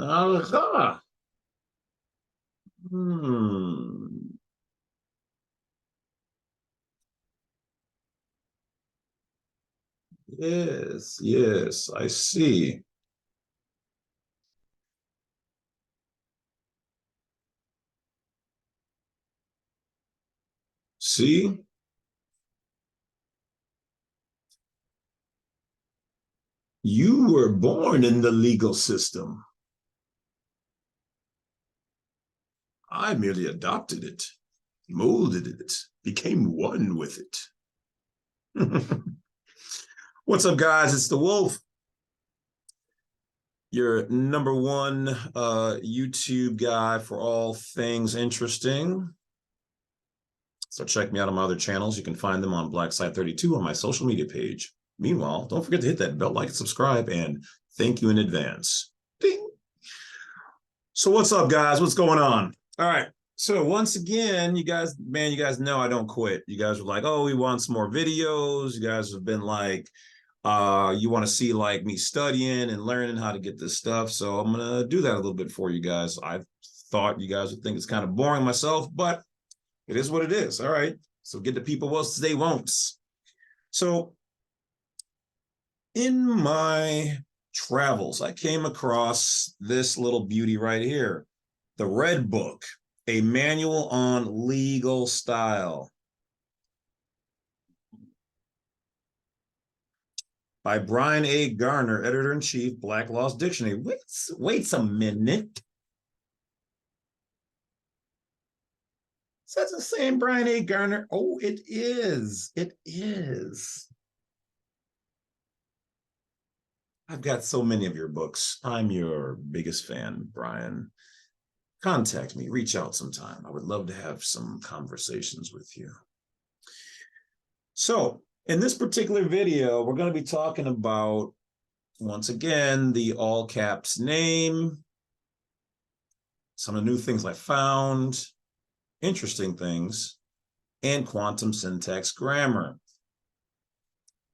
Aha. Hmm. Yes, yes, I see. See? You were born in the legal system. I merely adopted it, molded it, became one with it. What's up, guys? It's the Wolf, your number one YouTube guy for all things interesting. So check me out on my other channels. You can find them on Blackside32 on my social media page. Meanwhile, don't forget to hit that bell, like, and subscribe, and thank you in advance. Ding. So what's up, guys? What's going on? All right. So once again, you guys, man, you guys know I don't quit. You guys were like, oh, we want some more videos. You guys have been like, you want to see like me studying and learning how to get this stuff. So I'm going to do that a little bit for you guys. I thought you guys would think it's kind of boring myself, but it is what it is. All right. So get the people what they won't. So in my travels, I came across this little beauty right here, the Red Book, a manual on legal style by Brian A. Garner, editor-in-chief, Black Laws Dictionary. Wait a minute. So that's the same Brian A. Garner. Oh, it is. It is. I've got so many of your books. I'm your biggest fan, Brian. Contact me, reach out sometime. I would love to have some conversations with you. So in this particular video, we're going to be talking about, once again, the all caps name, some of the new things I found, interesting things, and quantum syntax grammar.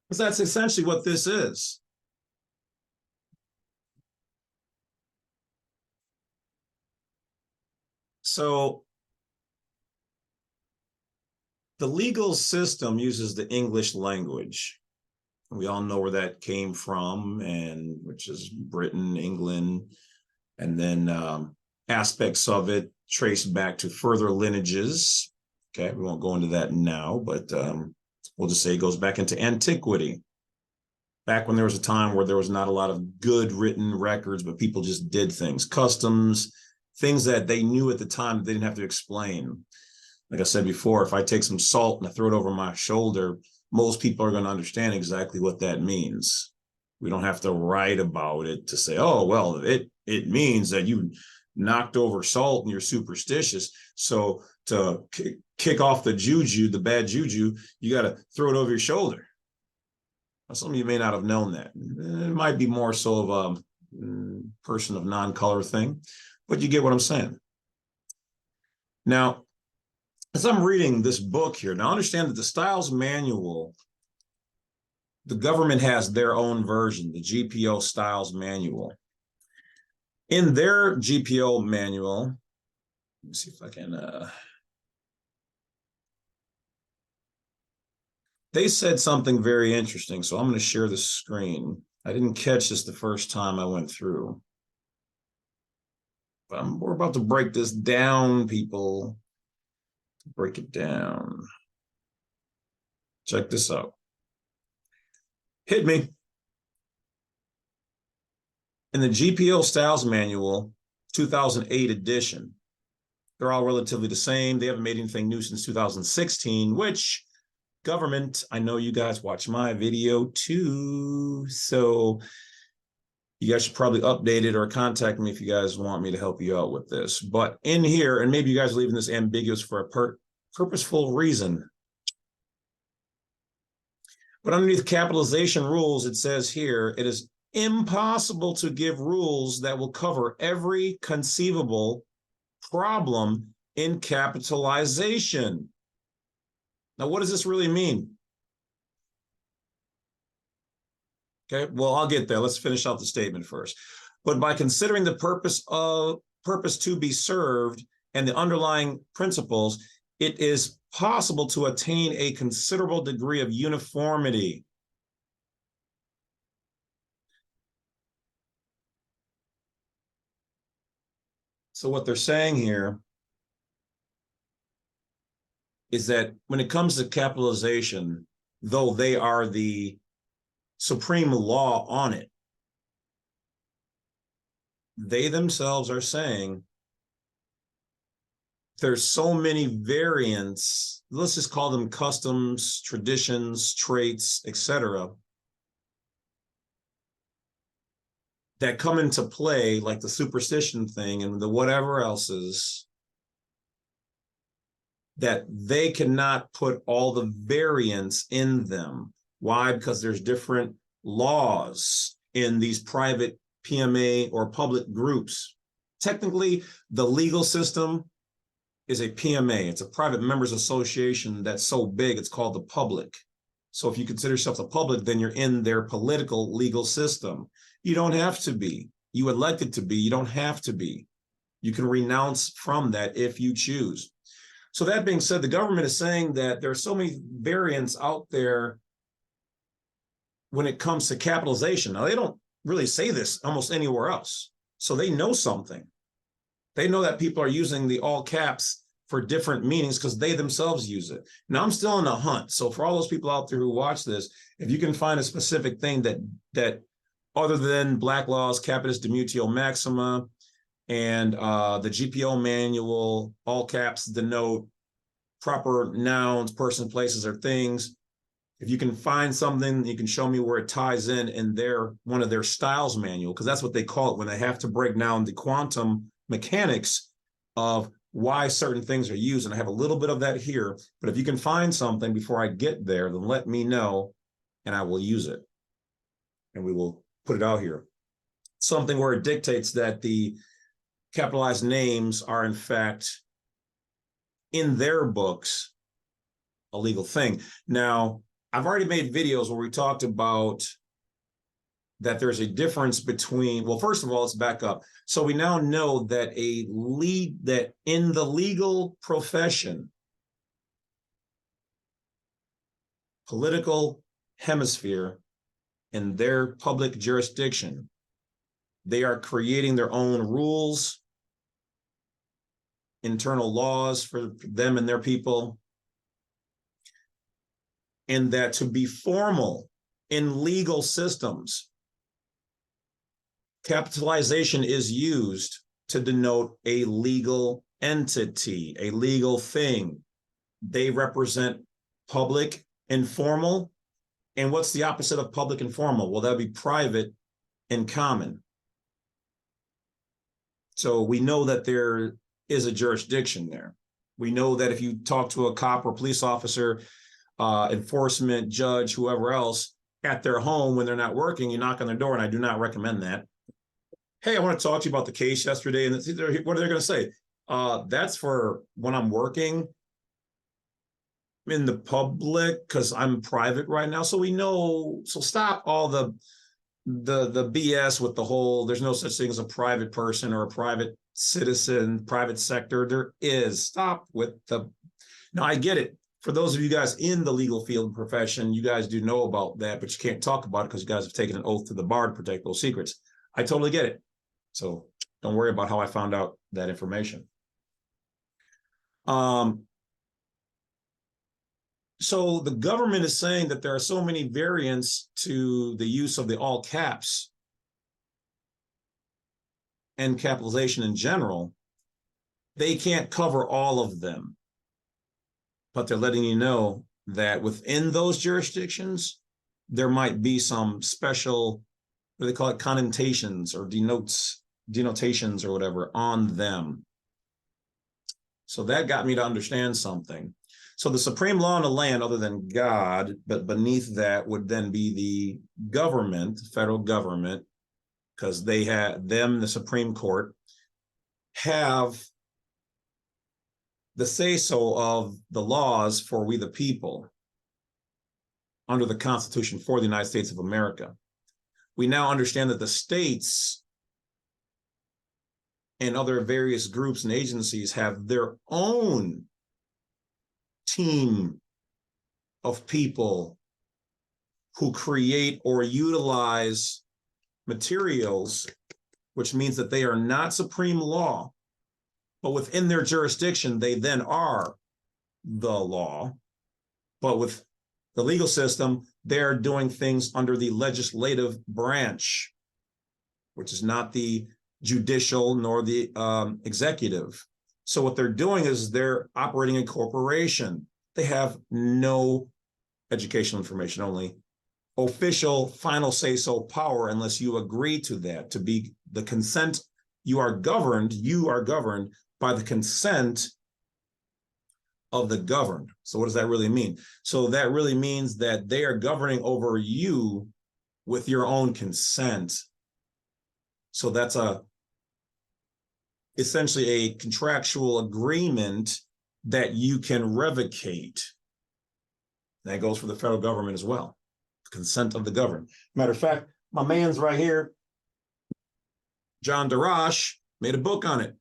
Because that's essentially what this is. So the legal system uses the English language. We all know where that came from, and which is Britain, England, and then aspects of it traced back to further lineages. Okay, we won't go into that now, but we'll just say it goes back into antiquity. Back when there was a time where there was not a lot of good written records, but people just did things, customs, things that they knew at the time that they didn't have to explain. Like I said before, if I take some salt and I throw it over my shoulder, most people are going to understand exactly what that means. We don't have to write about it to say, oh, well, it means that you knocked over salt and you're superstitious. So to kick off the juju, the bad juju, you got to throw it over your shoulder. Now, some of you may not have known that. It might be more so of a person of non-color thing, but you get what I'm saying. Now, as I'm reading this book here, now understand that the Styles Manual, the government has their own version, the GPO Styles Manual. In their GPO manual, let me see if I can, they said something very interesting, so I'm going to share the screen. I didn't catch this the first time I went through. But we're about to break this down, people. Break it down. Check this out. Hit me. In the GPO Styles Manual, 2008 edition, they're all relatively the same. They haven't made anything new since 2016, which government, I know you guys watch my video too, so you guys should probably update it or contact me if you guys want me to help you out with this. But in here, and maybe you guys are leaving this ambiguous for a purposeful reason. But underneath capitalization rules, it says here, it is impossible to give rules that will cover every conceivable problem in capitalization. Now, what does this really mean? Okay, well, I'll get there. Let's finish out the statement first. but by considering the purpose to be served and the underlying principles, it is possible to attain a considerable degree of uniformity. So what they're saying here is that when it comes to capitalization, though they are the supreme law on it, they themselves are saying there's so many variants, let's just call them customs, traditions, traits, etc., that come into play, like the superstition thing and the whatever else is, that they cannot put all the variants in them. Why? Because there's different laws in these private PMA or public groups. Technically, the legal system is a PMA. It's a private members association that's so big, it's called the public. So if you consider yourself the public, then you're in their political legal system. You don't have to be. You elected to be. You don't have to be. You can renounce from that if you choose. So that being said, the government is saying that there are so many variants out there when it comes to capitalization. Now, they don't really say this almost anywhere else. So they know something. They know that people are using the all caps for different meanings because they themselves use it. Now, I'm still in a hunt. So for all those people out there who watch this, if you can find a specific thing that other than Black Law's Capitis Demutio Maxima and the GPO manual, all caps denote proper nouns, persons, places, or things. If you can find something, you can show me where it ties in their one of their styles manual, because that's what they call it when they have to break down the quantum mechanics of why certain things are used. And I have a little bit of that here, but if you can find something before I get there, then let me know and I will use it. And we will put it out here. Something where it dictates that the capitalized names are in fact in their books a legal thing. Now, I've already made videos where we talked about that there's a difference between, well, first of all, let's back up. So we now know that that in the legal profession, political hemisphere, in their public jurisdiction, they are creating their own rules, internal laws for them and their people, and that to be formal in legal systems, capitalization is used to denote a legal entity, a legal thing. They represent public and formal. And what's the opposite of public and formal? Well, that'd be private and common. So we know that there is a jurisdiction there. We know that if you talk to a cop or police officer, enforcement, judge, whoever else, at their home when they're not working, you knock on their door, and I do not recommend that. Hey, I want to talk to you about the case yesterday. And what are they going to say? That's for when I'm working in the public because I'm private right now. So we know, so stop all the BS with the whole, there's no such thing as a private person or a private citizen, private sector. There is. Stop with the, now I get it. For those of you guys in the legal field and profession, you guys do know about that, but you can't talk about it because you guys have taken an oath to the bar to protect those secrets. I totally get it. So don't worry about how I found out that information. So the government is saying that there are so many variants to the use of the all caps and capitalization in general. They can't cover all of them, but they're letting you know that within those jurisdictions, there might be some special, what do they call it, connotations or denotations or whatever on them. So that got me to understand something. So the supreme law in the land, other than God, but beneath that would then be the government, the federal government, because they have them, the Supreme Court, have the say-so of the laws for we the people under the Constitution for the United States of America. We now understand that the states and other various groups and agencies have their own team of people who create or utilize materials, which means that they are not supreme law, but within their jurisdiction, they then are the law. But with the legal system, they're doing things under the legislative branch, which is not the judicial nor the executive. So what they're doing is they're operating a corporation. They have no educational information, only official final say-so power unless you agree to that. To be the consent, you are governed by the consent of the governed. So what does that really mean? So that really means that they are governing over you with your own consent. So that's essentially a contractual agreement that you can revocate. That goes for the federal government as well. Consent of the governed. Matter of fact, my man's right here, John Darash, made a book on it.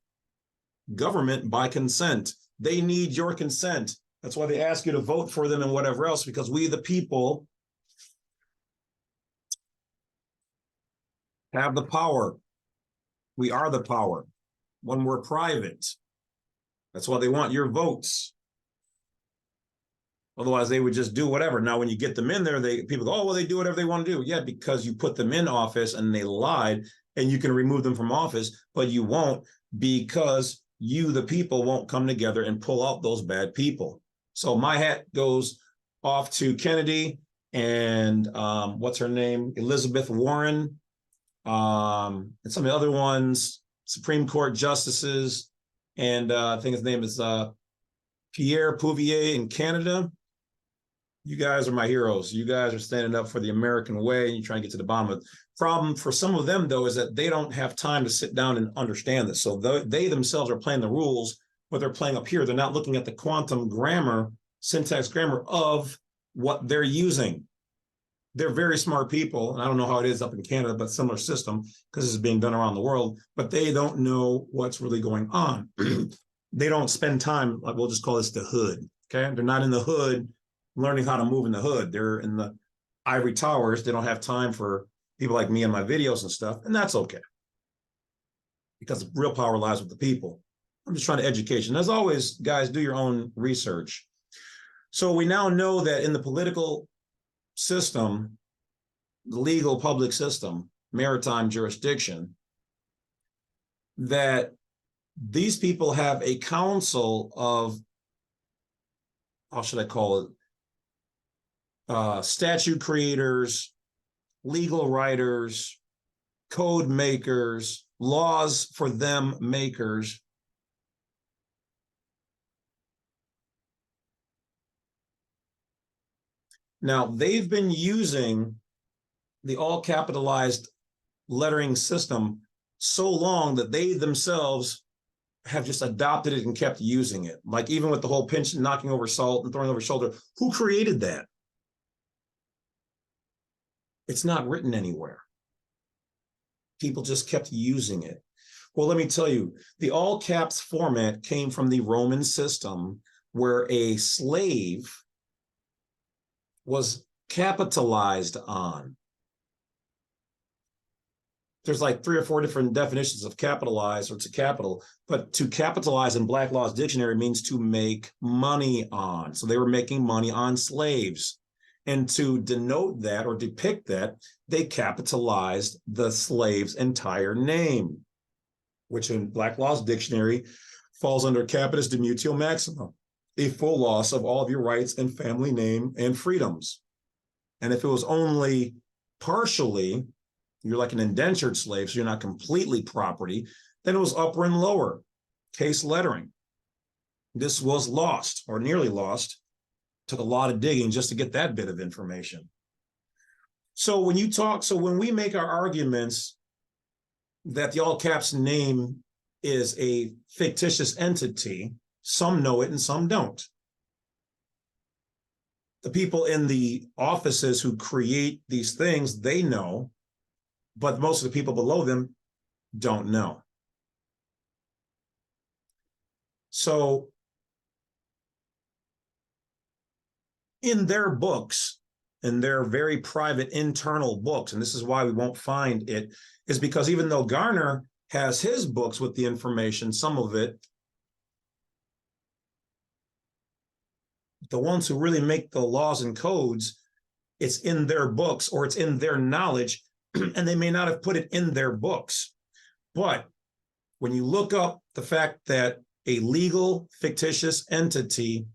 Government by consent. They need your consent. That's why they ask you to vote for them and whatever else, because we, the people, have the power. We are the power when we're private. That's why they want your votes. Otherwise, they would just do whatever. Now, when you get them in there, people go, oh, well, they do whatever they want to do. Yeah, because you put them in office and they lied, and you can remove them from office, but you won't, because you, the people, won't come together and pull out those bad people. So my hat goes off to Kennedy and what's her name? Elizabeth Warren, and some of the other ones, Supreme Court justices, and I think his name is Pierre Pouvier in Canada. You guys are my heroes. You guys are standing up for the American way, and you try and get to the bottom of it. Problem for some of them, though, is that they don't have time to sit down and understand this. So they themselves are playing the rules, but they're playing up here. They're not looking at the quantum grammar, syntax grammar of what they're using. They're very smart people, and I don't know how it is up in Canada, but similar system, because this is being done around the world, but they don't know what's really going on. They don't spend time, like we'll just call this the hood, okay? They're not in the hood learning how to move in the hood. They're in the ivory towers. They don't have time for people like me and my videos and stuff, and that's okay, because the real power lies with the people. I'm just trying to education. As always, guys, do your own research. So we now know that in the political system, the legal public system, maritime jurisdiction, that these people have a council of, how should I call it, statute creators, legal writers, code makers, laws for them makers. Now, they've been using the all capitalized lettering system so long that they themselves have just adopted it and kept using it. Like even with the whole pinch, knocking over salt and throwing over shoulder, who created that? It's not written anywhere. People just kept using it. Well, let me tell you, the all caps format came from the Roman system, where a slave was capitalized on. There's like 3 or 4 different definitions of capitalize or to capital, but to capitalize in Black Law's dictionary means to make money on. So they were making money on slaves. And to denote that or depict that, they capitalized the slave's entire name, which in Black Law's dictionary falls under capitis demutio maxima, a full loss of all of your rights and family name and freedoms. And if it was only partially, you're like an indentured slave, so you're not completely property, then it was upper and lower case lettering. This was lost or nearly lost. Took a lot of digging just to get that bit of information. So when we make our arguments that the all caps name is a fictitious entity, some know it and some don't. The people in the offices who create these things, they know, but most of the people below them don't know. So in their books, in their very private internal books, and this is why we won't find it, is because even though Garner has his books with the information, some of it, the ones who really make the laws and codes, it's in their books or it's in their knowledge, and they may not have put it in their books. But when you look up the fact that a legal fictitious entity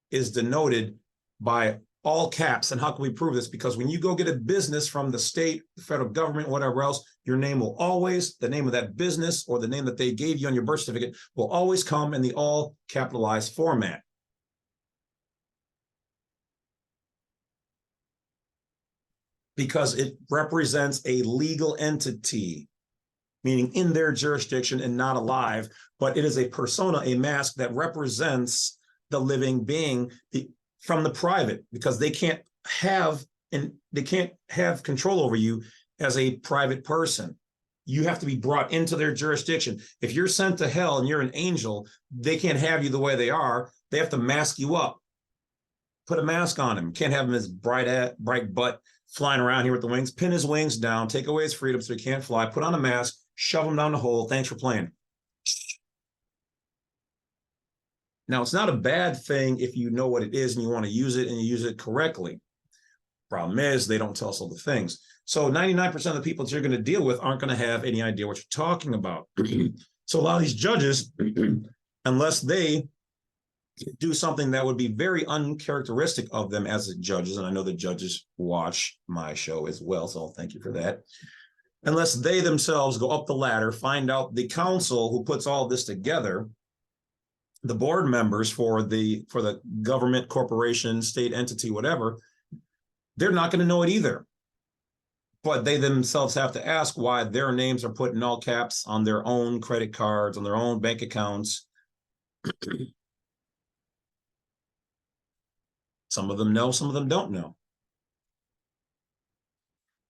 is denoted by all caps, and how can we prove this? Because when you go get a business from the state, the federal government, whatever else, your name will always, the name of that business or the name that they gave you on your birth certificate will always come in the all capitalized format. Because it represents a legal entity, meaning in their jurisdiction and not alive, but it is a persona, a mask that represents the living being from the private, because they can't have control over you as a private person. You have to be brought into their jurisdiction. If you're sent to hell and you're an angel, they can't have you the way they are. They have to mask you up. Put a mask on him. Can't have him as bright butt flying around here with the wings. Pin his wings down, take away his freedom so he can't fly, put on a mask, shove him down the hole. Thanks for playing. Now, it's not a bad thing if you know what it is and you want to use it and you use it correctly. Problem is, they don't tell us all the things. So 99% of the people that you're going to deal with aren't going to have any idea what you're talking about. So a lot of these judges, unless they do something that would be very uncharacteristic of them as judges, and I know the judges watch my show as well, so thank you for that. Unless they themselves go up the ladder, find out the council who puts all this together, the board members for the government, corporation, state entity, whatever, they're not going to know it either. But they themselves have to ask why their names are put in all caps on their own credit cards, on their own bank accounts. Some of them know, some of them don't know.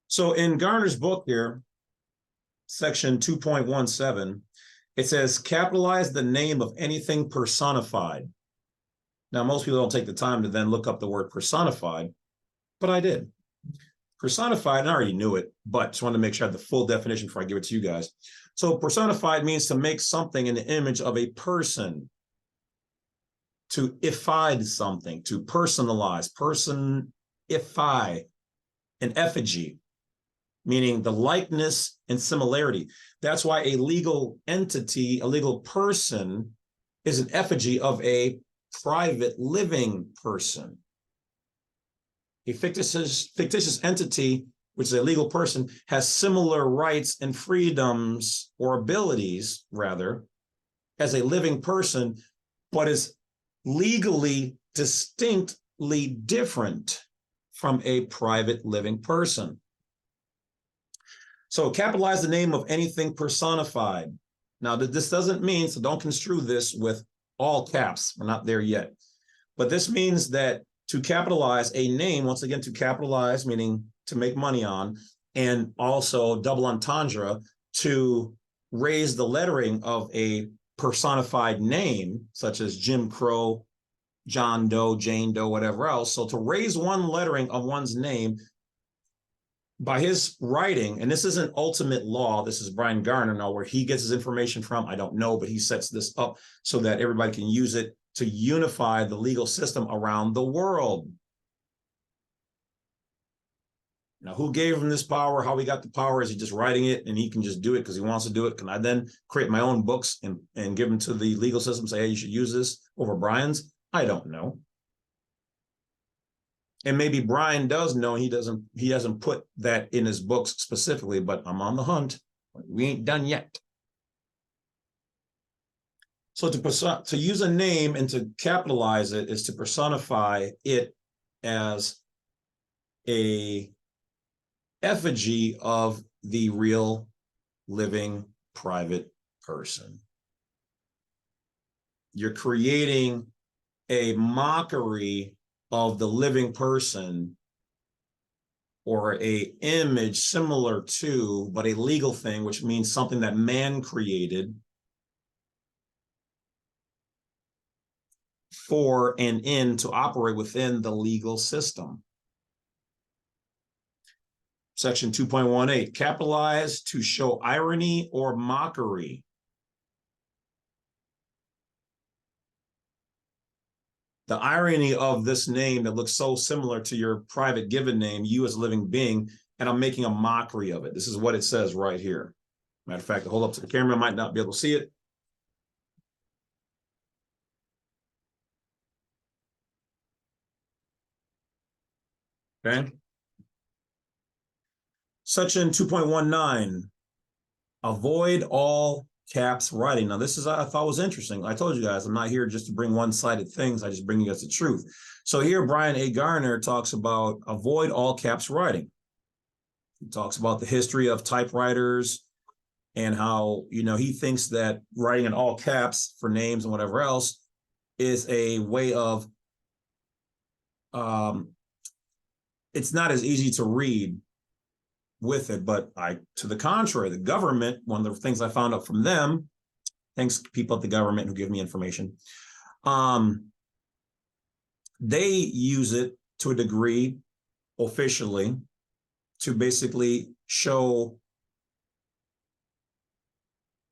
So in Garner's book here, section 2.17, it says, capitalize the name of anything personified. Now, most people don't take the time to then look up the word personified, but I did. Personified, and I already knew it, but just wanted to make sure I had the full definition before I give it to you guys. So personified means to make something in the image of a person, to ifide something, to personalize, personify, an effigy, meaning the likeness and similarity. That's why a legal entity, a legal person, is an effigy of a private living person. A fictitious entity, which is a legal person, has similar rights and freedoms, or abilities, rather, as a living person, but is legally distinctly different from a private living person. So capitalize the name of anything personified. Now, this doesn't mean, so don't construe this with all caps. We're not there yet. But this means that to capitalize a name, once again, to capitalize, meaning to make money on, and also double entendre, to raise the lettering of a personified name, such as Jim Crow, John Doe, Jane Doe, whatever else. So to raise one lettering of one's name by his writing, and this isn't ultimate law, this is Brian Garner now, where he gets his information from, I don't know, but he sets this up so that everybody can use it to unify the legal system around the world. Now, who gave him this power? How he got the power? Is he just writing it and he can just do it because he wants to do it? Can I then create my own books and give them to the legal system, say, hey, you should use this over Brian's? I don't know. And maybe Brian does know, he doesn't put that in his books specifically, but I'm on the hunt. We ain't done yet. So to use a name and to capitalize it is to personify it as a effigy of the real living private person. You're creating a mockery of the living person, or a image similar to, but a legal thing, which means something that man created, for and in to operate within the legal system. Section 2.18, capitalized to show irony or mockery. The irony of this name that looks so similar to your private given name, you as a living being, and I'm making a mockery of it. This is what it says right here. Matter of fact, hold up to the camera, I might not be able to see it. Okay. Section 2.19, avoid all caps writing. Now, this is, I thought was interesting. I told you guys, I'm not here just to bring one-sided things. I just bring you guys the truth. So here, Brian A. Garner talks about avoid all caps writing. He talks about the history of typewriters and how, you know, he thinks that writing in all caps for names and whatever else is a way of, it's not as easy to read with it, but to the contrary, the government, one of the things I found out from them, thanks to people at the government who give me information, they use it to a degree officially to basically show,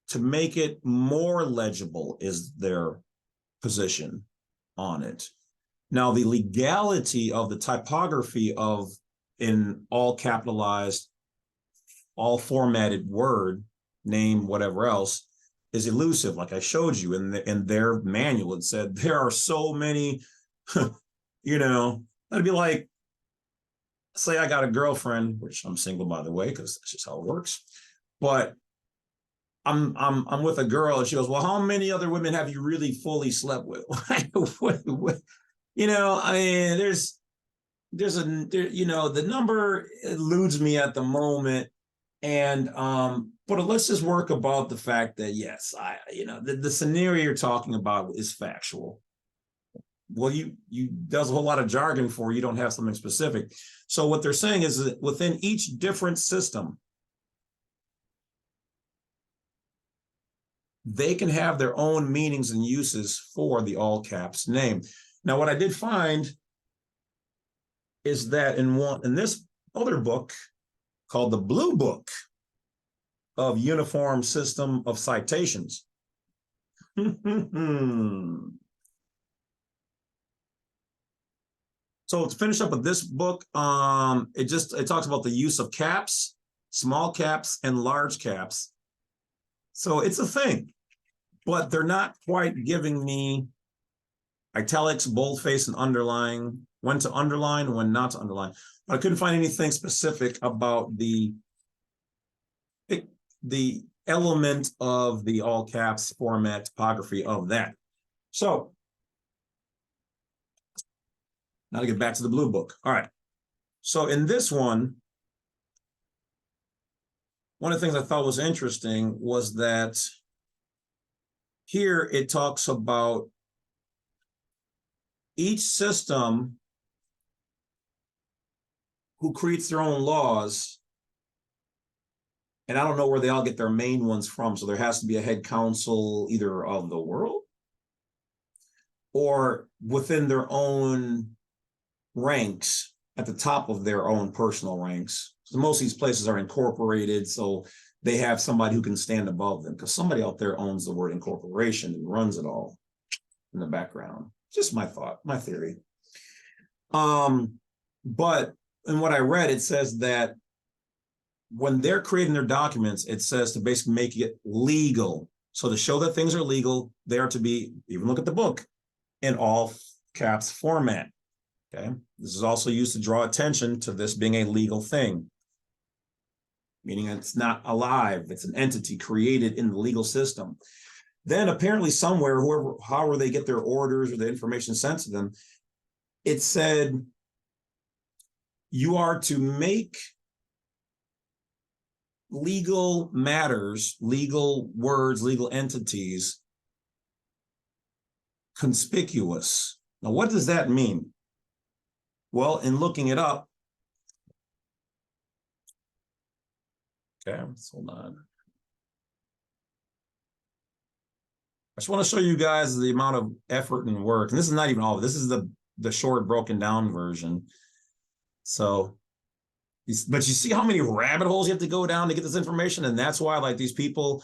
to make it more legible is their position on it. Now, the legality of the typography of in all capitalized, all formatted word, name, whatever else, is elusive. Like I showed you in their manual, it said there are so many, you know, that'd be like, say I got a girlfriend, which I'm single by the way, because that's just how it works. But I'm with a girl and she goes, well, how many other women have you really fully slept with? You know, I mean, there's you know, the number eludes me at the moment. And but let's just work about the fact that yes, you know, the scenario you're talking about is factual. Well, there's a whole lot of jargon for you don't have something specific. So what they're saying is that within each different system, they can have their own meanings and uses for the all caps name. Now, what I did find is that in this other book called the Blue Book of Uniform System of Citations. So to finish up with this book, it talks about the use of caps, small caps, and large caps. So it's a thing, but they're not quite giving me italics, boldface, and underline, when to underline and when not to underline. But I couldn't find anything specific about the element of the all caps format typography of that. So now to get back to the Blue Book. All right. So in this one of the things I thought was interesting was that here it talks about each system who creates their own laws, and I don't know where they all get their main ones from, so there has to be a head council either of the world or within their own ranks at the top of their own personal ranks. So most of these places are incorporated, so they have somebody who can stand above them because somebody out there owns the word incorporation and runs it all in the background. Just my thought, my theory. But in what I read, it says that when they're creating their documents, it says to basically make it legal. So to show that things are legal, they are to be, even look at the book, in all caps format. Okay. This is also used to draw attention to this being a legal thing, meaning it's not alive. It's an entity created in the legal system. Then apparently somewhere, however they get their orders or the information sent to them, it said you are to make legal matters, legal words, legal entities conspicuous. Now, what does that mean? Well, in looking it up, okay, let's hold on. just want to show you guys the amount of effort and work. And this is not even all of it. This is the short broken down version. So, but you see how many rabbit holes you have to go down to get this information. And that's why like these people,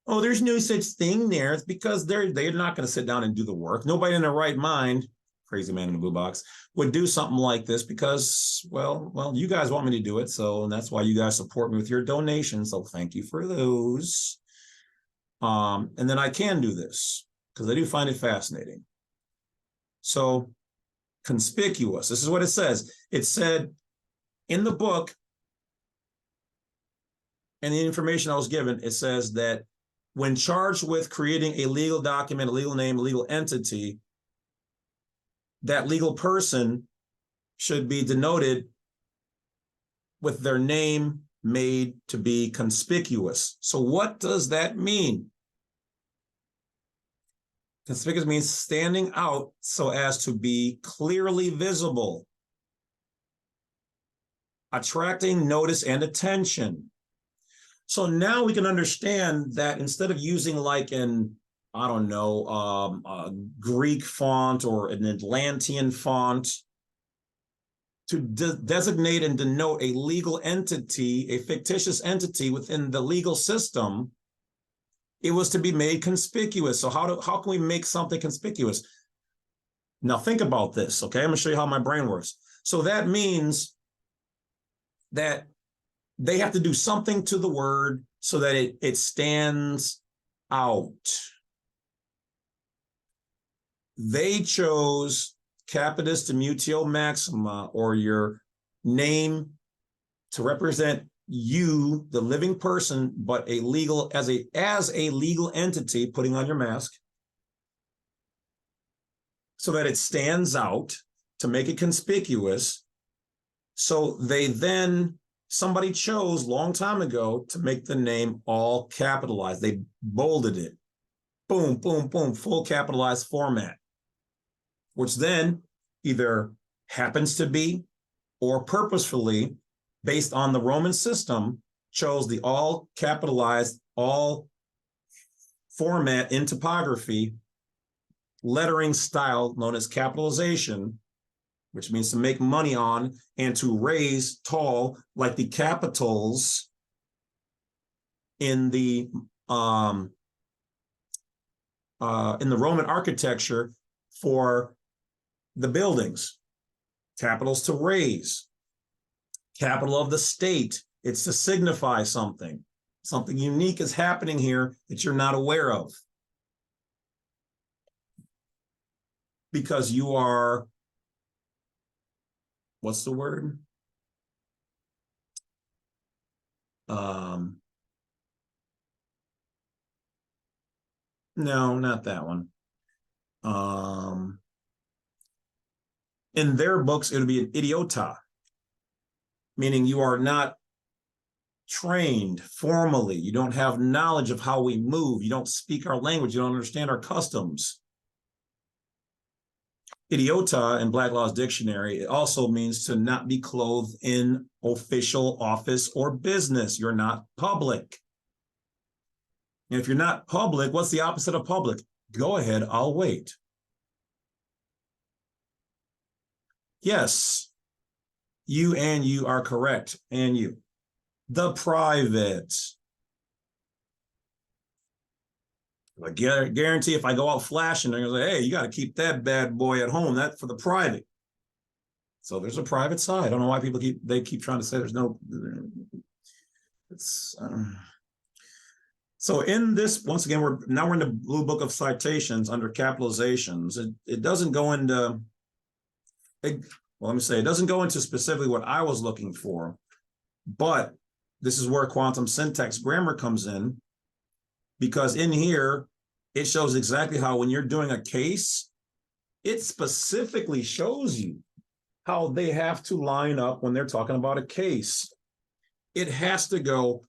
oh, there's no such thing there. It's because they're not going to sit down and do the work. Nobody in their right mind, crazy man in the blue box, would do something like this because, well, you guys want me to do it. So, and that's why you guys support me with your donations. So thank you for those. And then I can do this because I do find it fascinating. So conspicuous, this is what it says. It said in the book and the information I was given, it says that when charged with creating a legal document, a legal name, a legal entity, that legal person should be denoted with their name made to be conspicuous. So what does that mean? Conspicuous means standing out so as to be clearly visible, attracting notice and attention. So now we can understand that instead of using like an, I don't know, a Greek font or an Atlantean font to designate and denote a legal entity, a fictitious entity within the legal system, it was to be made conspicuous. So how can we make something conspicuous? Now think about this, okay? I'm gonna show you how my brain works. So that means that they have to do something to the word so that it stands out. They chose capitis demutio maxima, or your name, to represent you, the living person, but a legal, as a legal entity, putting on your mask, so that it stands out, to make it conspicuous. So they then, somebody chose long time ago to make the name all capitalized. They bolded it. Boom, boom, boom, full capitalized format, which then either happens to be or purposefully, based on the Roman system, chose the all capitalized, all format in typography, lettering style known as capitalization, which means to make money on and to raise tall, like the capitals in the Roman architecture for the buildings. Capitals to raise. Capital of the state, it's to signify something. Something unique is happening here that you're not aware of. Because you are, what's the word? No, not that one. In their books, it would be an idiota, meaning you are not trained formally. You don't have knowledge of how we move. You don't speak our language. You don't understand our customs. Idiota in Black Law's dictionary, it also means to not be clothed in official office or business. You're not public. And if you're not public, what's the opposite of public? Go ahead, I'll wait. Yes, you are correct, and you. The private. I guarantee if I go out flashing, they're gonna say, hey, you got to keep that bad boy at home. That's for the private. So there's a private side. I don't know why people keep trying to say there's no. It's so in this, once again, we're in the Blue Book of Citations under capitalizations. It doesn't go into. Well, let me say, it doesn't go into specifically what I was looking for, but this is where quantum syntax grammar comes in, because in here, it shows exactly how when you're doing a case, it specifically shows you how they have to line up when they're talking about a case. It has to go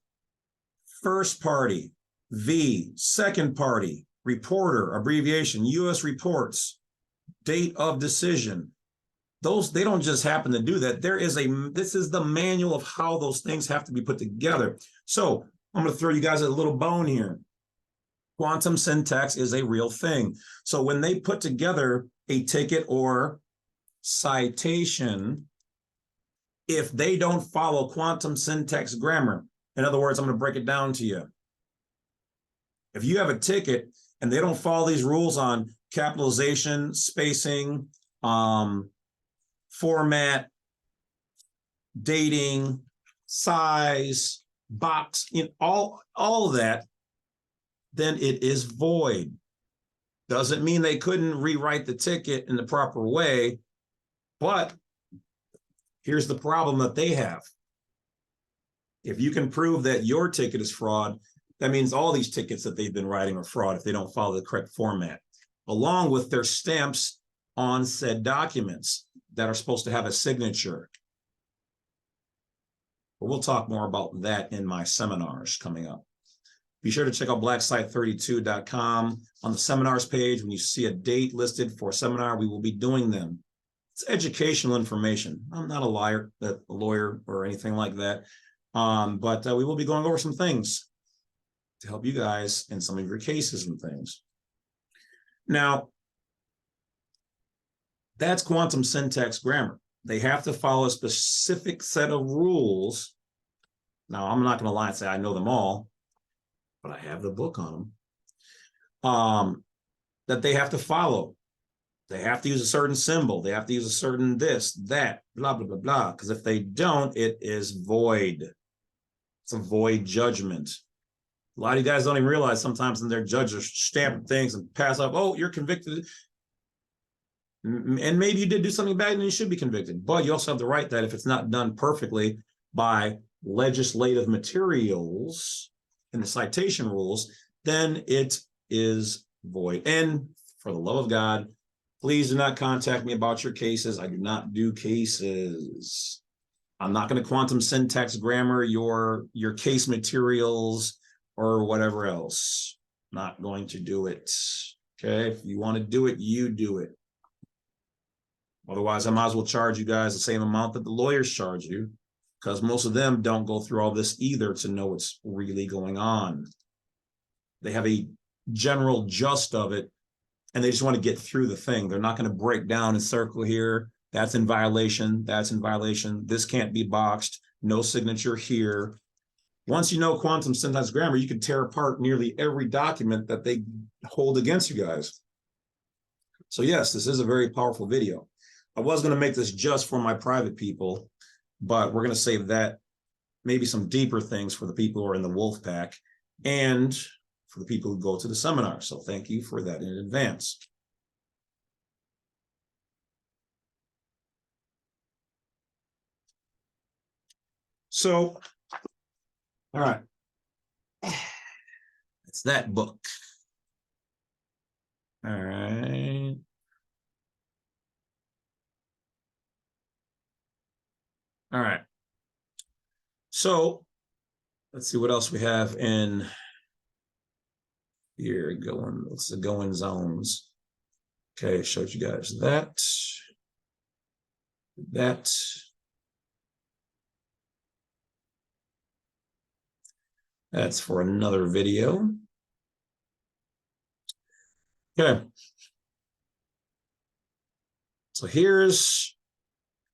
first party, V, second party, reporter, abbreviation, U.S. reports, date of decision. Those, they don't just happen to do that. This is the manual of how those things have to be put together. So I'm going to throw you guys a little bone here. Quantum syntax is a real thing. So when they put together a ticket or citation, if they don't follow quantum syntax grammar, in other words, I'm going to break it down to you. If you have a ticket and they don't follow these rules on capitalization, spacing, format, dating, size, box, all of that, then it is void. Doesn't mean they couldn't rewrite the ticket in the proper way, but here's the problem that they have. If you can prove that your ticket is fraud, that means all these tickets that they've been writing are fraud if they don't follow the correct format, along with their stamps on said documents that are supposed to have a signature. But we'll talk more about that in my seminars coming up. Be sure to check out blacksite32.com. On the seminars page, when you see a date listed for a seminar, we will be doing them. It's educational information. I'm not a lawyer or anything like that, but we will be going over some things to help you guys in some of your cases and things. Now, that's quantum syntax grammar. They have to follow a specific set of rules. Now, I'm not going to lie and say I know them all, but I have the book on them, that they have to follow. They have to use a certain symbol. They have to use a certain this, that, blah, blah, blah, blah. Because if they don't, it is void. It's a void judgment. A lot of you guys don't even realize sometimes in their judges stamp things and pass up, oh, you're convicted. And maybe you did do something bad and you should be convicted. But you also have the right that if it's not done perfectly by legislative materials and the citation rules, then it is void. And for the love of God, please do not contact me about your cases. I do not do cases. I'm not going to quantum syntax grammar your case materials or whatever else. Not going to do it. Okay, if you want to do it, you do it. Otherwise, I might as well charge you guys the same amount that the lawyers charge you, because most of them don't go through all this either to know what's really going on. They have a general gist of it, and they just want to get through the thing. They're not going to break down and circle here. That's in violation. That's in violation. This can't be boxed. No signature here. Once you know quantum syntax grammar, you can tear apart nearly every document that they hold against you guys. So yes, this is a very powerful video. I was going to make this just for my private people, but we're going to save that, maybe some deeper things for the people who are in the wolf pack and for the people who go to the seminar. So thank you for that in advance. So, all right. It's that book. All right. All right. So let's see what else we have in here going. What's the going zones? Okay, showed you guys that. That's for another video. Okay. So here's,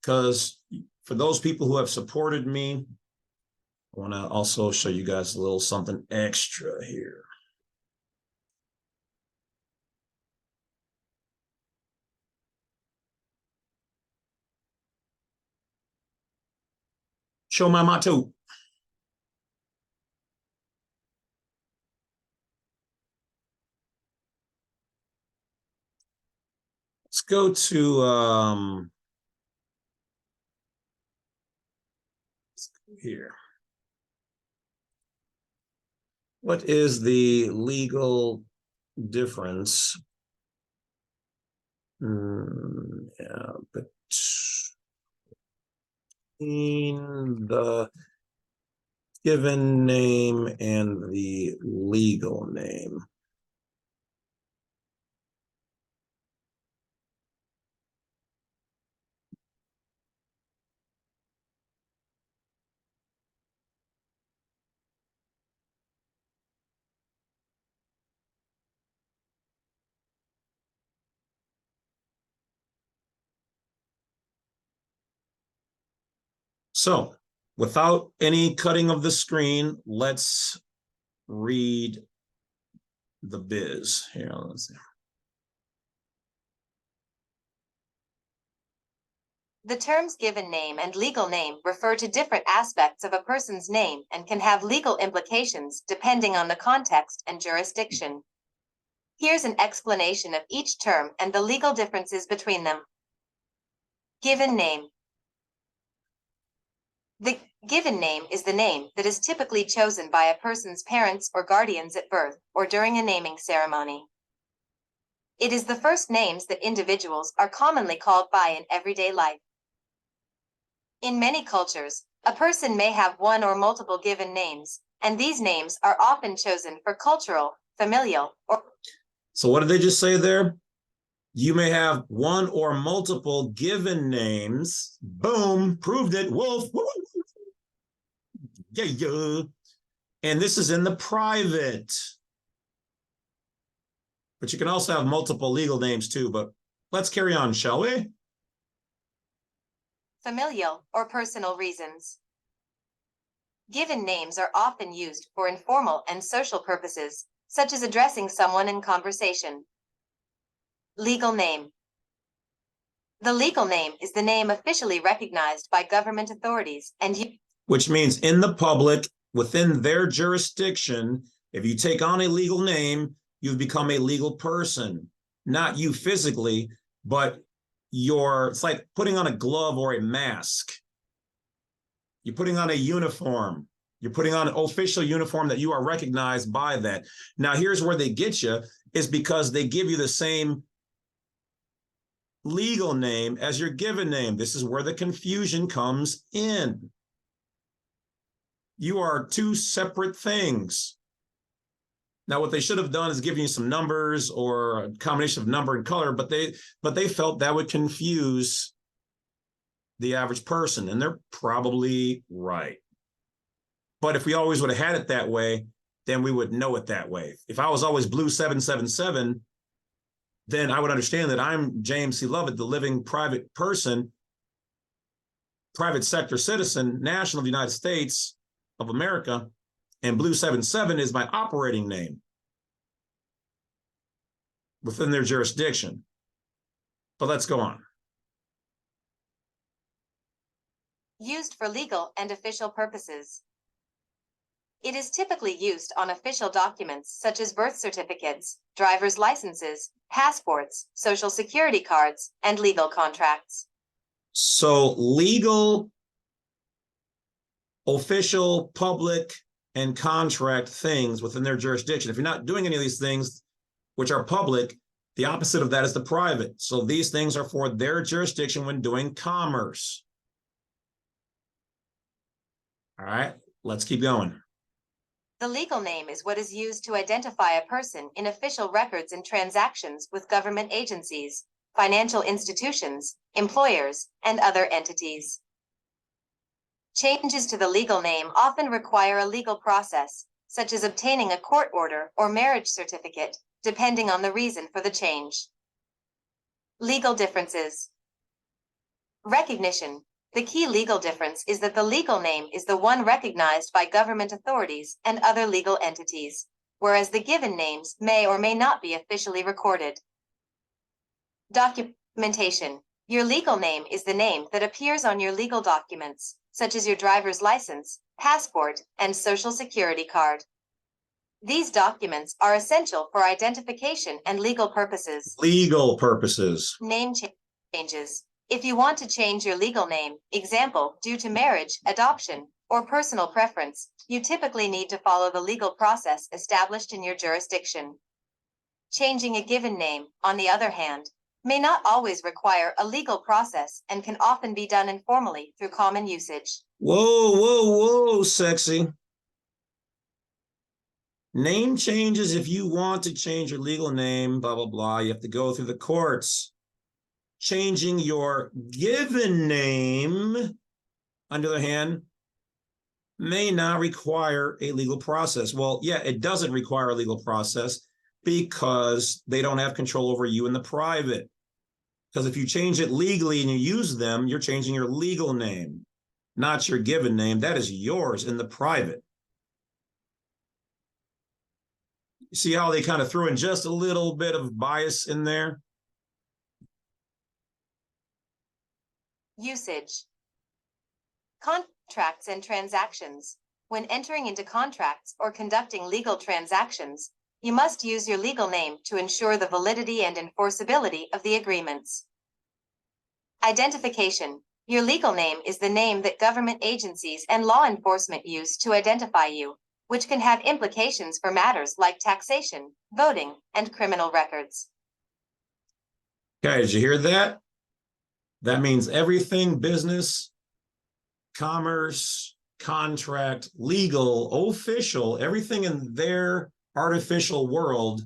because for those people who have supported me, I want to also show you guys a little something extra here. Show my motto. Let's go to here. What is the legal difference? Yeah, between the given name and the legal name. So without any cutting of the screen, let's read the biz here. Let's see. The terms given name and legal name refer to different aspects of a person's name and can have legal implications depending on the context and jurisdiction. Here's an explanation of each term and the legal differences between them. Given name. The given name is the name that is typically chosen by a person's parents or guardians at birth or during a naming ceremony. It is the first names that individuals are commonly called by in everyday life. In many cultures, a person may have one or multiple given names, and these names are often chosen for cultural, familial, or... So what did they just say there? You may have one or multiple given names. Boom, proved it. Wolf. Yeah, yeah. And this is in the private. But you can also have multiple legal names too. But let's carry on, shall we? Familial or personal reasons. Given names are often used for informal and social purposes, such as addressing someone in conversation. Legal name. The legal name is the name officially recognized by government authorities and which means in the public, within their jurisdiction, if you take on a legal name, you've become a legal person. Not you physically, but it's like putting on a glove or a mask. You're putting on a uniform. You're putting on an official uniform that you are recognized by that. Now, here's where they get you, is because they give you the same legal name as your given name. This is where the confusion comes in. You are two separate things. Now, what they should have done is given you some numbers or a combination of number and color, but they felt that would confuse the average person, and they're probably right. But if we always would have had it that way, then we would know it that way. If I was always blue 777, then I would understand that I'm James C. Lovett, the living private person, private sector citizen, national of the United States of America, and Blue 77 is my operating name within their jurisdiction. But let's go on. Used for legal and official purposes. It is typically used on official documents such as birth certificates, driver's licenses, passports, social security cards, and legal contracts. So legal, official, public, and contract things within their jurisdiction. If you're not doing any of these things, which are public, the opposite of that is the private. So these things are for their jurisdiction when doing commerce. All right, let's keep going. The legal name is what is used to identify a person in official records and transactions with government agencies, financial institutions, employers, and other entities. Changes to the legal name often require a legal process, such as obtaining a court order or marriage certificate, depending on the reason for the change. Legal differences. Recognition. The key legal difference is that the legal name is the one recognized by government authorities and other legal entities, whereas the given names may or may not be officially recorded. Documentation. Your legal name is the name that appears on your legal documents, such as your driver's license, passport, and social security card. These documents are essential for identification and legal purposes. Legal purposes. Name changes. If you want to change your legal name, example, due to marriage, adoption, or personal preference, you typically need to follow the legal process established in your jurisdiction. Changing a given name, on the other hand, may not always require a legal process and can often be done informally through common usage. Whoa, whoa, whoa, sexy. Name changes, if you want to change your legal name, blah, blah, blah, you have to go through the courts. Changing your given name, on the other hand, may not require a legal process. Well, yeah, it doesn't require a legal process because they don't have control over you in the private. Because if you change it legally and you use them, you're changing your legal name. not your given name. That is yours in the private. You see how they kind of threw in just a little bit of bias in there? Usage. Contracts and transactions. When entering into contracts or conducting legal transactions, you must use your legal name to ensure the validity and enforceability of the agreements. Identification. Your legal name is the name that government agencies and law enforcement use to identify you, which can have implications for matters like taxation, voting, and criminal records. Okay, did you hear that? That means everything business, commerce, contract, legal, official, everything in their artificial world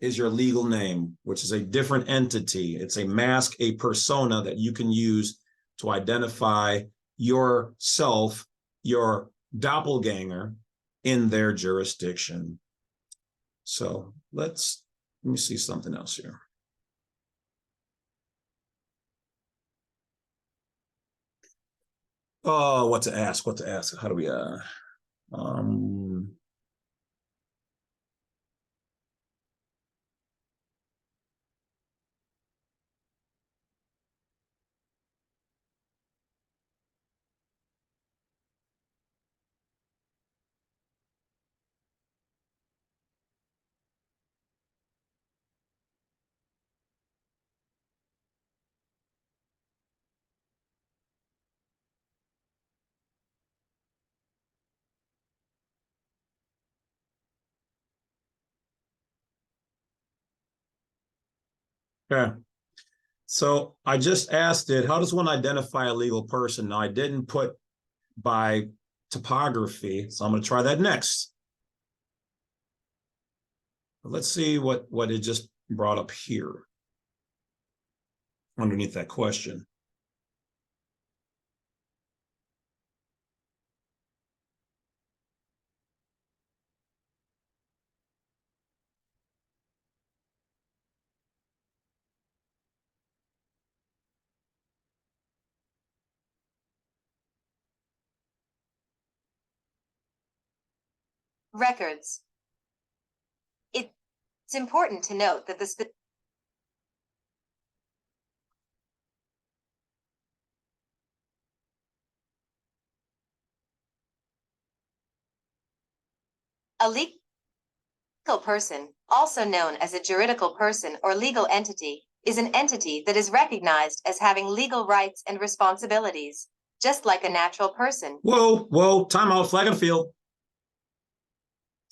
is your legal name, which is a different entity. It's a mask, a persona that you can use to identify yourself, your doppelganger in their jurisdiction. So let me see something else here. Oh, what to ask? How do we, yeah. So I just asked it, how does one identify a legal person? Now I didn't put by topography, so I'm going to try that next. Let's see what it just brought up here underneath that question. Records. It's important to note that a legal person, also known as a juridical person or legal entity, is an entity that is recognized as having legal rights and responsibilities, just like a natural person. Whoa, time out, flag and field.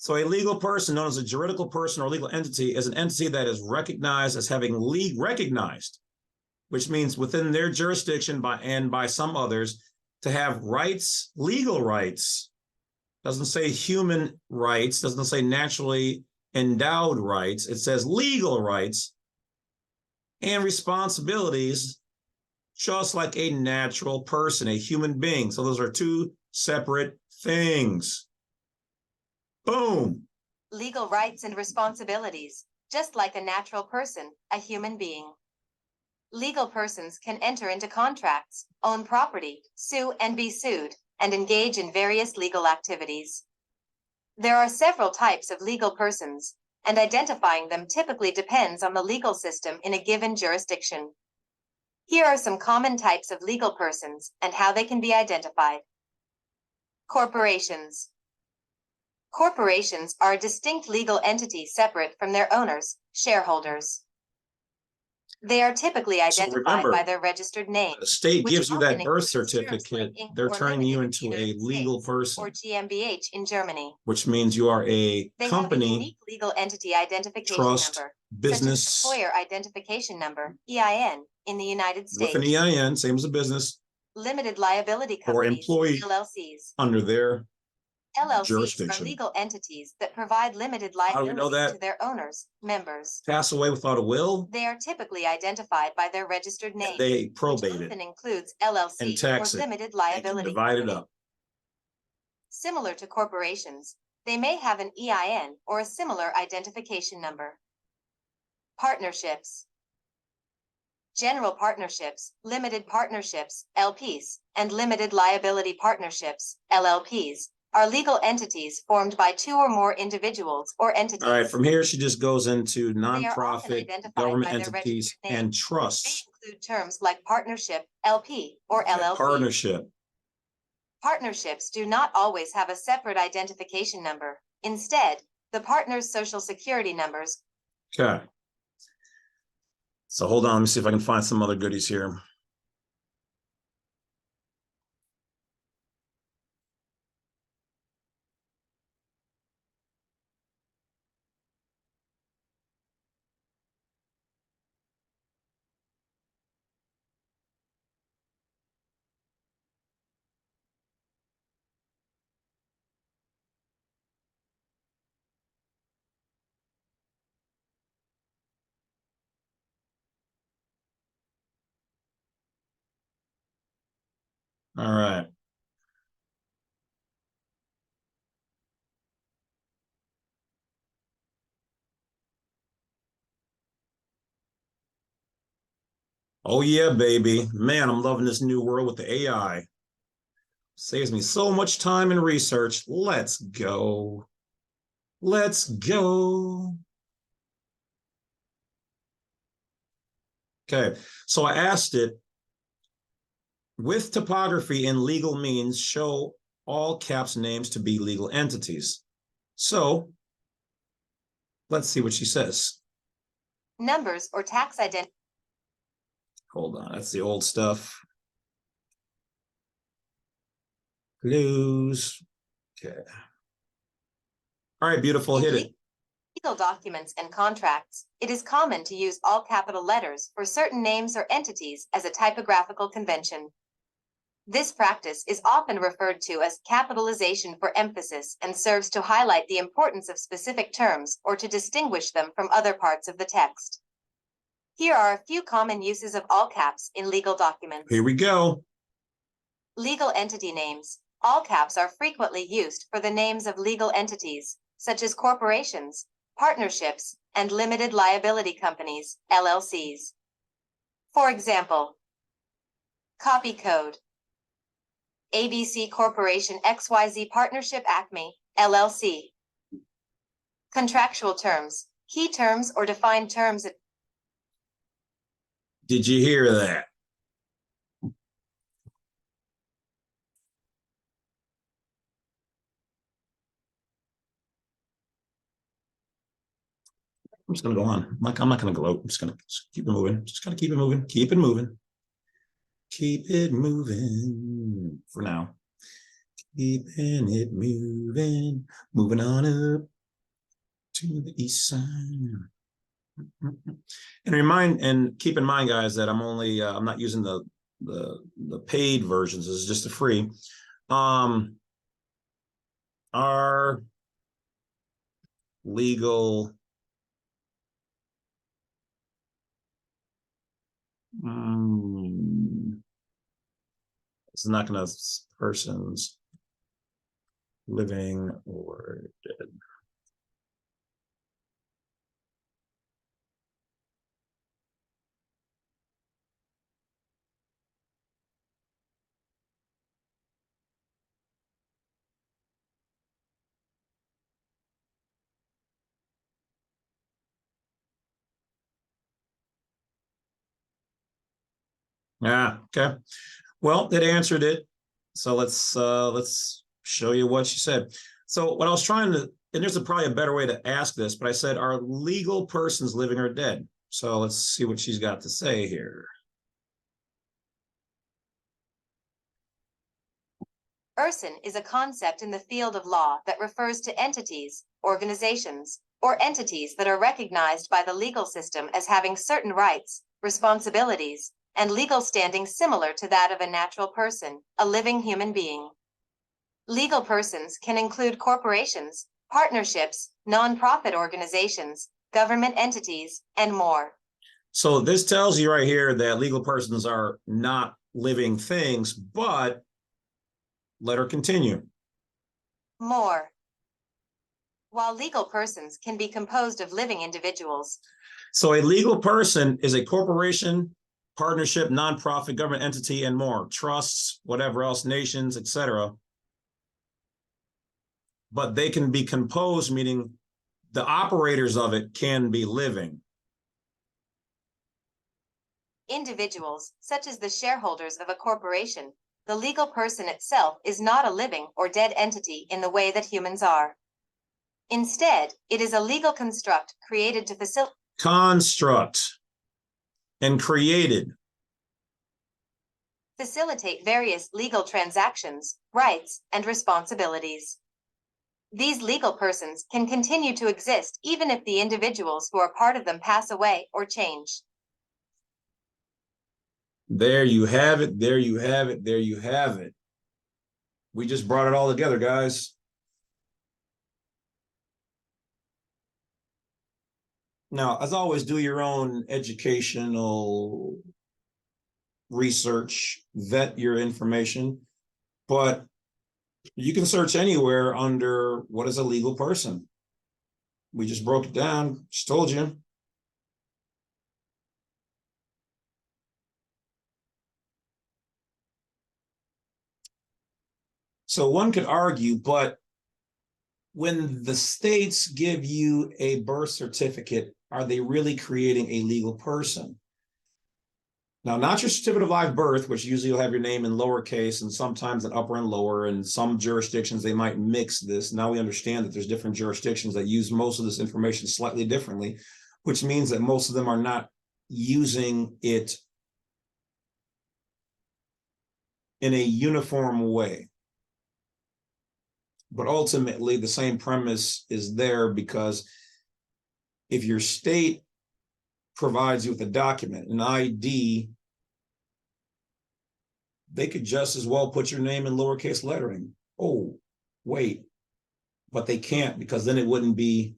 So a legal person known as a juridical person or legal entity is an entity that is recognized as having recognized, which means within their jurisdiction by some others to have rights, legal rights. Doesn't say human rights, doesn't say naturally endowed rights. It says legal rights and responsibilities, just like a natural person, a human being. So those are two separate things. Boom. Legal rights and responsibilities, just like a natural person, a human being. Legal persons can enter into contracts, own property, sue and be sued, and engage in various legal activities. There are several types of legal persons, and identifying them typically depends on the legal system in a given jurisdiction. Here are some common types of legal persons and how they can be identified. Corporations. Corporations are a distinct legal entity separate from their owners, shareholders. They are typically identified by their registered name. The state gives you that birth certificate, they're turning you into a legal person. Or GmbH in Germany. Which means you are a They company, have a unique legal entity identification trust, number, business, such as employer identification number, EIN, in the United States. with an EIN, same as a business, Limited liability or companies, employee LLCs. under their LLCs jurisdiction. are legal entities that provide limited How do we know liability that? to their owners, members. Pass away without a will, They are typically identified by their registered name, they which probate it often includes LLC and tax or it. limited They can liability divide it company. up. Similar to corporations, they may have an EIN or a similar identification number. Partnerships. General partnerships, limited partnerships, LPs, and limited liability partnerships, LLPs, are legal entities formed by two or more individuals or entities. All right, from here, she just goes into They are often nonprofit, identified government by their entities, registered name, and which trusts. may include terms like partnership, LP, or LLC. Partnership. Partnerships do not always have a separate identification number. Instead, the partner's social security numbers. Okay. So hold on, let me see if I can find some other goodies here. All right. Oh yeah, baby. Man, I'm loving this new world with the AI. Saves me so much time and research. Let's go. Let's go. Okay, so I asked it, with topography and legal means, show all caps names to be legal entities. So let's see what she says. Numbers or tax identity. Hold on, that's the old stuff. Clues. Okay. All right, beautiful, hit it. Legal documents and contracts, it is common to use all capital letters for certain names or entities as a typographical convention. This practice is often referred to as capitalization for emphasis and serves to highlight the importance of specific terms or to distinguish them from other parts of the text. Here are a few common uses of all caps in legal documents. Here we go. Legal entity names. All caps are frequently used for the names of legal entities, such as corporations, partnerships, and limited liability companies, LLCs. For example, copy code. ABC Corporation XYZ Partnership Acme, LLC. Contractual terms. Key terms or defined terms. Did you hear that? I'm just gonna go on. I'm not gonna gloat. I'm just gonna keep it moving. Just gotta keep it moving. Keep it moving. Keep it moving for now. Keeping it moving. Moving on up to the east side. And keep in mind, guys, that I'm not using the paid versions. This is just the free. Our legal it's not going to persons living or dead. Yeah, okay. Well, it answered it. So let's show you what she said. So what I was trying to, and there's probably a better way to ask this, but I said, are legal persons living or dead? So let's see what she's got to say here. Person is a concept in the field of law that refers to entities, organizations, or entities that are recognized by the legal system as having certain rights, responsibilities, and legal standing similar to that of a natural person, a living human being. Legal persons can include corporations, partnerships, nonprofit organizations, government entities, and more. So this tells you right here that legal persons are not living things, but let her continue. More. While legal persons can be composed of living individuals. So a legal person is a corporation, partnership, nonprofit, government entity, and more, trusts, whatever else, nations, etc. But they can be composed, meaning the operators of it can be living. Individuals, such as the shareholders of a corporation, the legal person itself is not a living or dead entity in the way that humans are. Instead, it is a legal construct created to facilitate various legal transactions, rights, and responsibilities. These legal persons can continue to exist even if the individuals who are part of them pass away or change. There you have it. There you have it. There you have it. We just brought it all together, guys. Now, as always, do your own educational research, vet your information, but you can search anywhere under what is a legal person. We just broke it down, just told you. So one could argue, but when the states give you a birth certificate, are they really creating a legal person? Now, not your certificate of live birth, which usually you'll have your name in lowercase and sometimes in upper and lower. In some jurisdictions, they might mix this. Now we understand that there's different jurisdictions that use most of this information slightly differently, which means that most of them are not using it in a uniform way. But ultimately, the same premise is there, because if your state provides you with a document, an ID, they could just as well put your name in lowercase lettering. Oh, wait, but they can't, because then it wouldn't be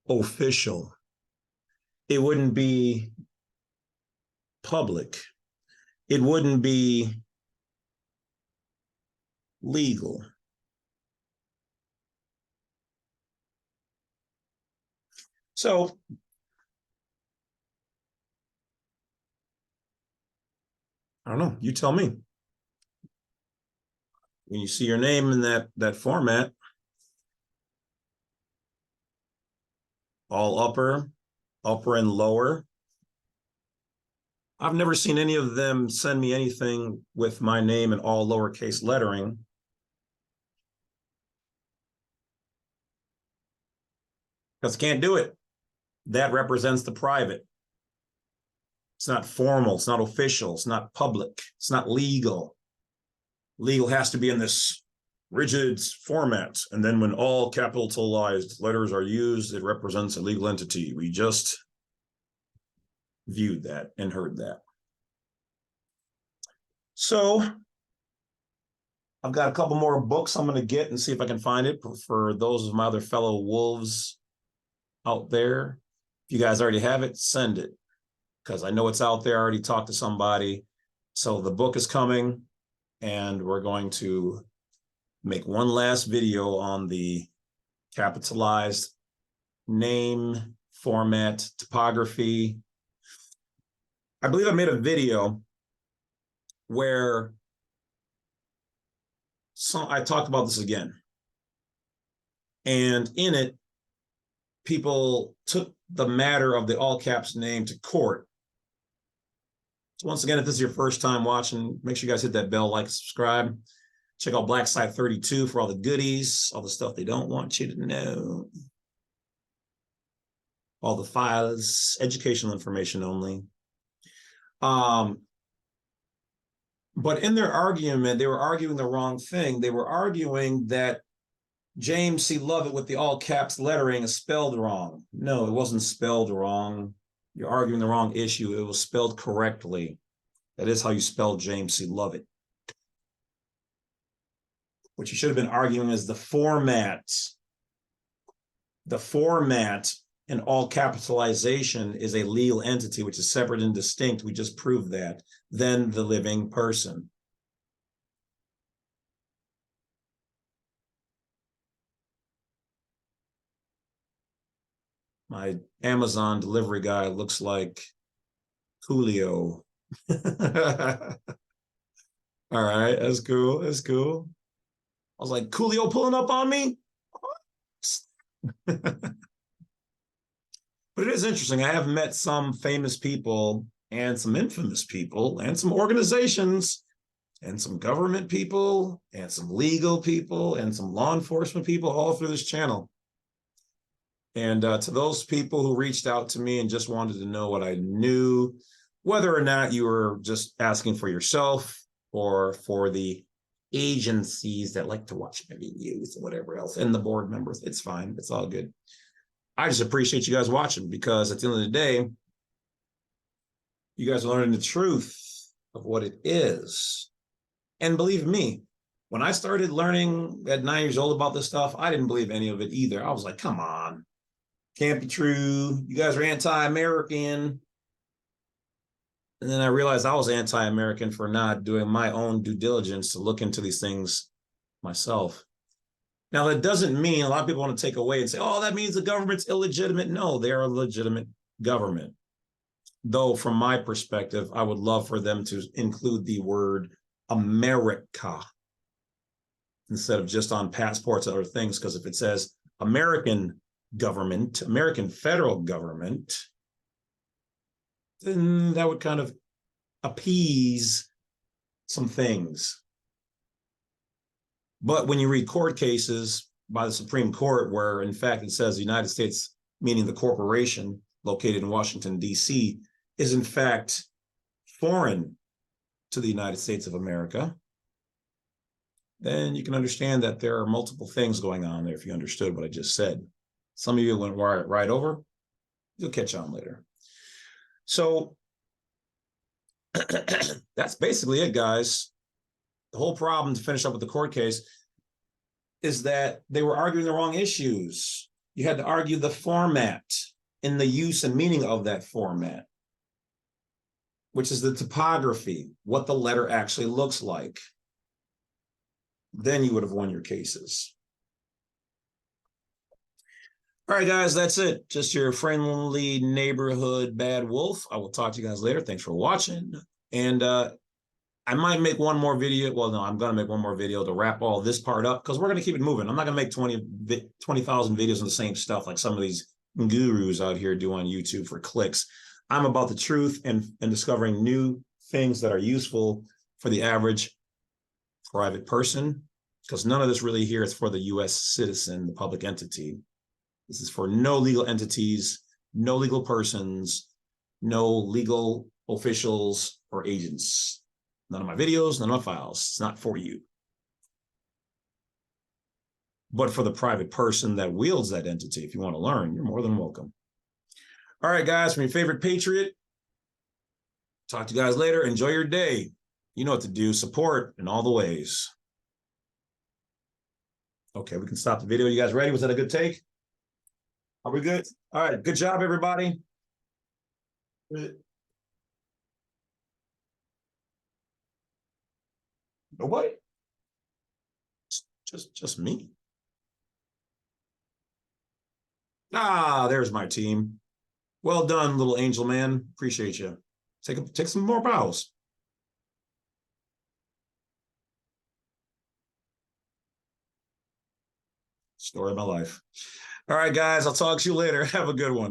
official. It wouldn't be public. It wouldn't be legal. So I don't know, you tell me. When you see your name in that format, all upper and lower, I've never seen any of them send me anything with my name in all lowercase lettering. Because can't do it. That represents the private. It's not formal, it's not official, it's not public, it's not legal. Legal has to be in this rigid format. And then when all capitalized letters are used, it represents a legal entity. We just viewed that and heard that. So I've got a couple more books I'm going to get and see if I can find it for those of my other fellow wolves out there. If you guys already have it, send it, because I know it's out there. I already talked to somebody. So the book is coming, and we're going to make one last video on the capitalized name, format, typography. I believe I made a video where I talked about this again. And in it, people took the matter of the all caps name to court. So once again, if this is your first time watching, make sure you guys hit that bell, like, subscribe. Check out Black Site 32 for all the goodies, all the stuff they don't want you to know. All the files, educational information only. But in their argument, they were arguing the wrong thing. They were arguing that James C. Lovett with the all caps lettering is spelled wrong. No, it wasn't spelled wrong. You're arguing the wrong issue. It was spelled correctly. That is how you spell James C. Lovett. What you should have been arguing is the format. The format in all capitalization is a legal entity, which is separate and distinct. We just proved that. Than the living person. My Amazon delivery guy looks like Coolio. All right, that's cool. That's cool. I was like, Coolio pulling up on me? But it is interesting. I have met some famous people and some infamous people and some organizations and some government people and some legal people and some law enforcement people all through this channel. And to those people who reached out to me and just wanted to know what I knew, whether or not you were just asking for yourself or for the agencies that like to watch my videos and whatever else, and the board members, it's fine. It's all good. I just appreciate you guys watching, because at the end of the day, you guys are learning the truth of what it is. And believe me, when I started learning at 9 years old about this stuff, I didn't believe any of it either. I was like, come on, can't be true. You guys are anti-American. And then I realized I was anti-American for not doing my own due diligence to look into these things myself. Now, that doesn't mean, a lot of people want to take away and say, oh, that means the government's illegitimate. No, they are a legitimate government. Though, from my perspective, I would love for them to include the word America instead of just on passports and other things. Because if it says American government, American federal government, then that would kind of appease some things. But when you read court cases by the Supreme Court, where in fact it says the United States, meaning the corporation located in Washington, D.C., is in fact foreign to the United States of America, then you can understand that there are multiple things going on there if you understood what I just said. Some of you went right over. You'll catch on later. So that's basically it, guys. The whole problem, to finish up with the court case, is that they were arguing the wrong issues. You had to argue the format in the use and meaning of that format, which is the typography, what the letter actually looks like. Then you would have won your cases. All right, guys, that's it. Just your friendly neighborhood Badwolf. I will talk to you guys later. Thanks for watching. And I might make one more video. Well, no, I'm going to make one more video to wrap all this part up, because we're going to keep it moving. I'm not going to make 20,000 videos on the same stuff like some of these gurus out here do on YouTube for clicks. I'm about the truth and discovering new things that are useful for the average private person, because none of this really here is for the U.S. citizen, the public entity. This is for no legal entities, no legal persons, no legal officials or agents. None of my videos, none of my files. It's not for you. But for the private person that wields that entity, if you want to learn, you're more than welcome. All right, guys, from your favorite patriot. Talk to you guys later. Enjoy your day. You know what to do. Support in all the ways. Okay, we can stop the video. You guys ready? Was that a good take? Are we good? All right, good job, everybody. Nobody? Just me. Ah, there's my team. Well done, little angel man. Appreciate you. Take some more bows. Story of my life. All right, guys, I'll talk to you later. Have a good one.